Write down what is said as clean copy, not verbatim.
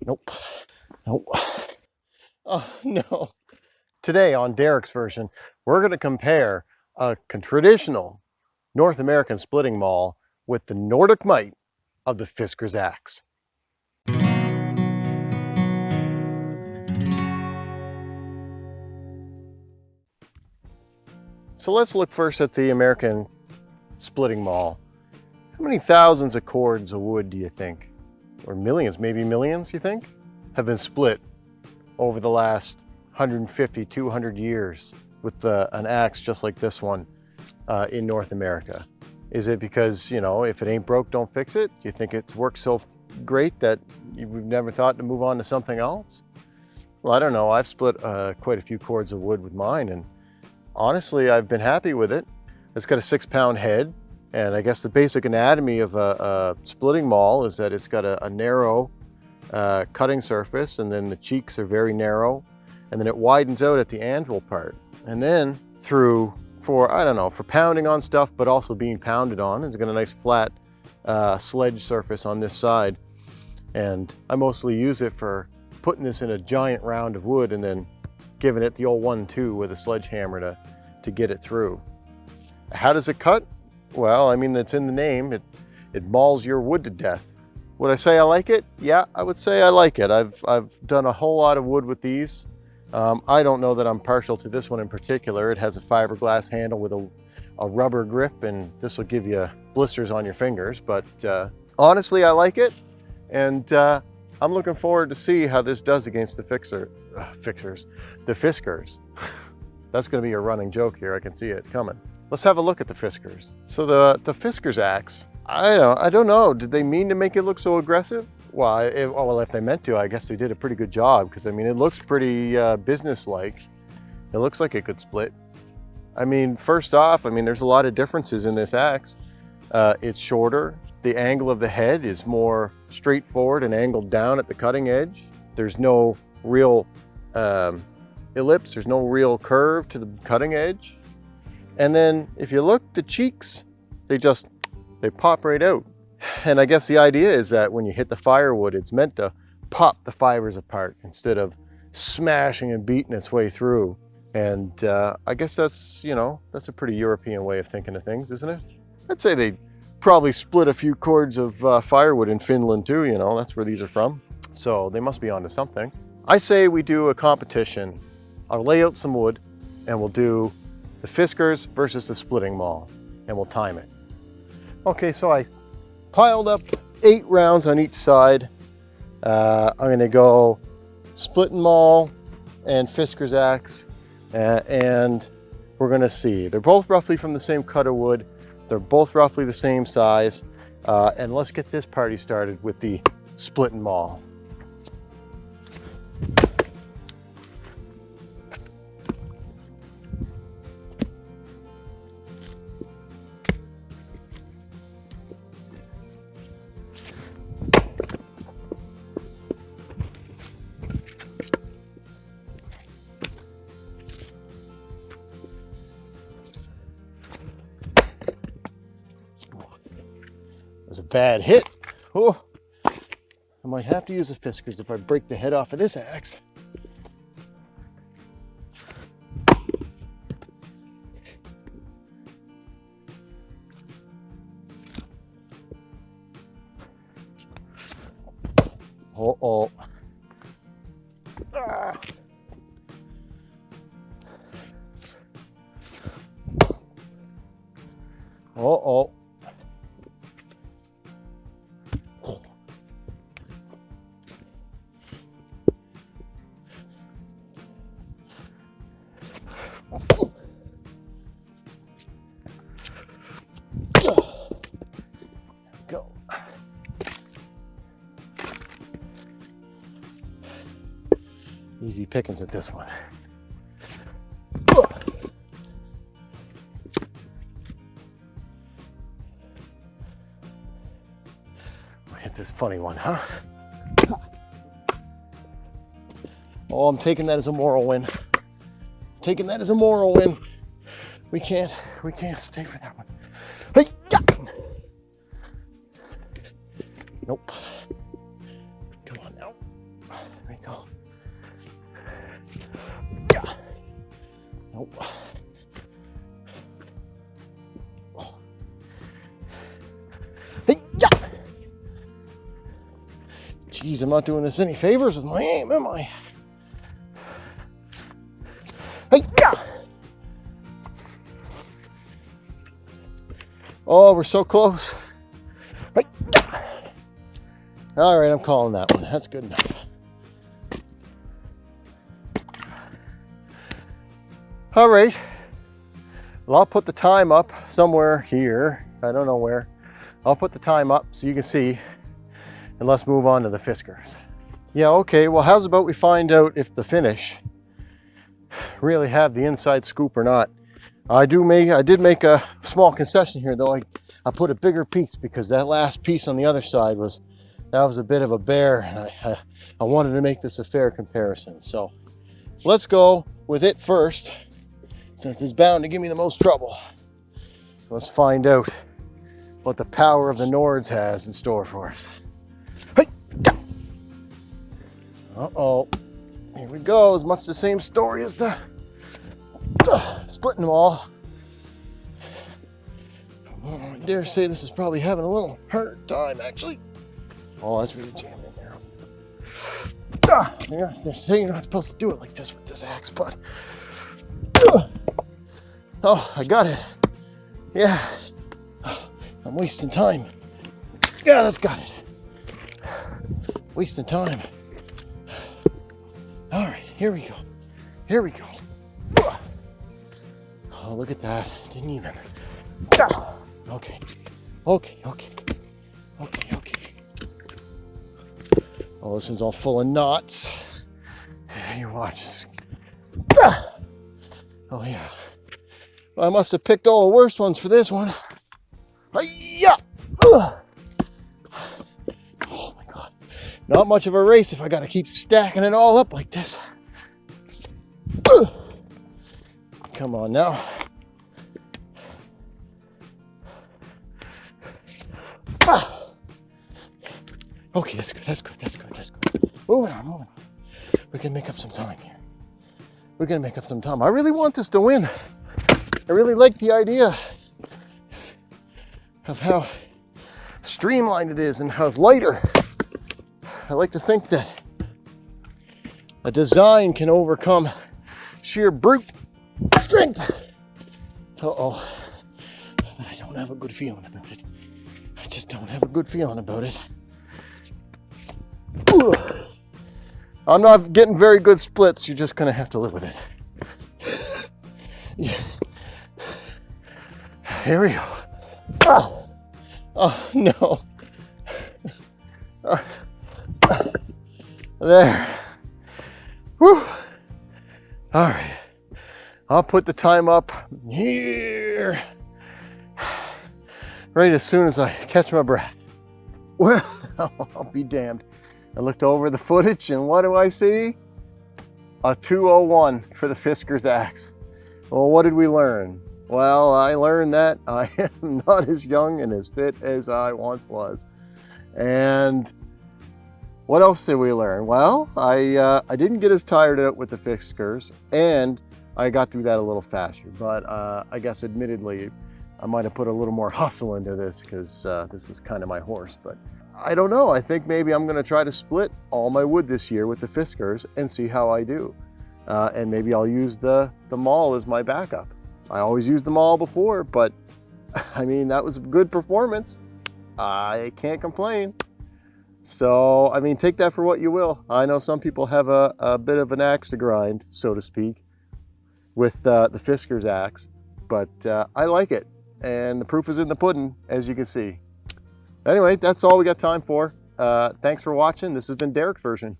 Nope. Nope. Oh, no. Today on Derek's version, we're going to compare a traditional North American splitting maul with the Nordic might of the Fiskars axe. So let's look first at the American splitting maul. How many thousands of cords of wood do you think, or millions, maybe millions, you think, have been split over the last 150, 200 years with an axe just like this one in North America? Is it because, you know, if it ain't broke, don't fix it? Do you think it's worked so great that we've never thought to move on to something else? Well, I don't know. I've split quite a few cords of wood with mine, and honestly, I've been happy with it. It's got a 6-pound head, and I guess the basic anatomy of a splitting maul is that it's got a narrow cutting surface, and then the cheeks are very narrow, and then it widens out at the anvil part. And then for pounding on stuff, but also being pounded on, it's got a nice flat sledge surface on this side. And I mostly use it for putting this in a giant round of wood and then giving it the old 1-2 with a sledgehammer to get it through. How does it cut? Well, I mean, it's in the name. It mauls your wood to death. Would I say I like it? Yeah, I would say I like it. I've done a whole lot of wood with these. I don't know that I'm partial to this one in particular. It has a fiberglass handle with a rubber grip, and this will give you blisters on your fingers. But honestly, I like it, and I'm looking forward to see how this does against the Fiskars. That's going to be a running joke here. I can see it coming. Let's have a look at the Fiskars. So the Fiskars axe, I don't know. Did they mean to make it look so aggressive? Well, if they meant to, I guess they did a pretty good job, because I mean, it looks pretty business-like. It looks like it could split. I mean, first off, I mean, there's a lot of differences in this axe. It's shorter. The angle of the head is more straightforward and angled down at the cutting edge. There's no real ellipse. There's no real curve to the cutting edge. And then if you look, the cheeks, they pop right out. And I guess the idea is that when you hit the firewood, it's meant to pop the fibers apart instead of smashing and beating its way through. And I guess that's a pretty European way of thinking of things, isn't it? I'd say they probably split a few cords of firewood in Finland too, that's where these are from. So they must be onto something. I say we do a competition. I'll lay out some wood and we'll do the Fiskars versus the splitting maul, and we'll time it. Okay, so I piled up 8 rounds on each side. I'm gonna go splitting maul and Fiskars axe, and we're gonna see. They're both roughly from the same cut of wood. They're both roughly the same size. And let's get this party started with the splitting maul. A bad hit. Oh, I might have to use the Fiskars if I break the head off of this axe. Oh. Ah. Oh. Go. Easy pickings at this one. I hit this funny one, huh? Oh, I'm taking that as a moral win. Taking that as a moral win. We can't stay for that one. Hey, yeah. Nope. Come on now. we go. Yeah. Nope. Oh. Hey, yeah. Jeez, I'm not doing this any favors with my aim, am I? Hey, yeah. Oh, we're so close. Hey, yeah. All right, I'm calling that one. That's good enough. All right. Well, I'll put the time up somewhere here. I don't know where. I'll put the time up so you can see, and let's move on to the Fiskars. Yeah, okay, well, how's about we find out if the Finnish really have the inside scoop or not. I did make a small concession here, though. I put a bigger piece because that last piece on the other side was a bit of a bear, and I wanted to make this a fair comparison. So let's go with it first, since it's bound to give me the most trouble. Let's find out what the power of the Nords has in store for us. Hey! Uh-oh. Here we go. It's much the same story as the splitting them all. I dare say this is probably having a little hard time, actually. Oh, that's really jamming in there. Yeah, they're saying you're not supposed to do it like this with this axe, but... Oh, I got it. Yeah. I'm wasting time. Yeah, that's got it. Wasting time. All right, here we go. Here we go. Oh, look at that. Didn't even. Okay. Okay, okay. Okay, okay. Oh, this one's all full of knots. You watch this. Oh, yeah. Well, I must have picked all the worst ones for this one. Hi-ya! Oh, my God. Not much of a race if I got to keep stacking it all up like this. Come on now. Okay, that's good, that's good, that's good, that's good. Moving on, moving on. We can make up some time here. We're gonna make up some time. I really want this to win. I really like the idea of how streamlined it is and how it's lighter. I like to think that a design can overcome sheer brute strength. Uh-oh. I don't have a good feeling about it. I just don't have a good feeling about it. I'm not getting very good splits. You're just gonna have to live with it. Yeah. Here we go. Oh no. There. Whew. All right. I'll put the time up here. Right as soon as I catch my breath. Well, I'll be damned. I looked over the footage and what do I see? A 201 for the Fiskars axe. Well, what did we learn? Well, I learned that I am not as young and as fit as I once was. And what else did we learn? Well, I didn't get as tired out with the Fiskars, and I got through that a little faster. But I guess admittedly, I might have put a little more hustle into this because this was kind of my horse. But I don't know. I think maybe I'm going to try to split all my wood this year with the Fiskars and see how I do. And maybe I'll use the Maul as my backup. I always used the Maul before, but I mean, that was a good performance. I can't complain. So, I mean, take that for what you will. I know some people have a bit of an axe to grind, so to speak, with the Fiskars axe, but I like it. And the proof is in the pudding, as you can see. Anyway, that's all we got time for. Thanks for watching. This has been Derek's version.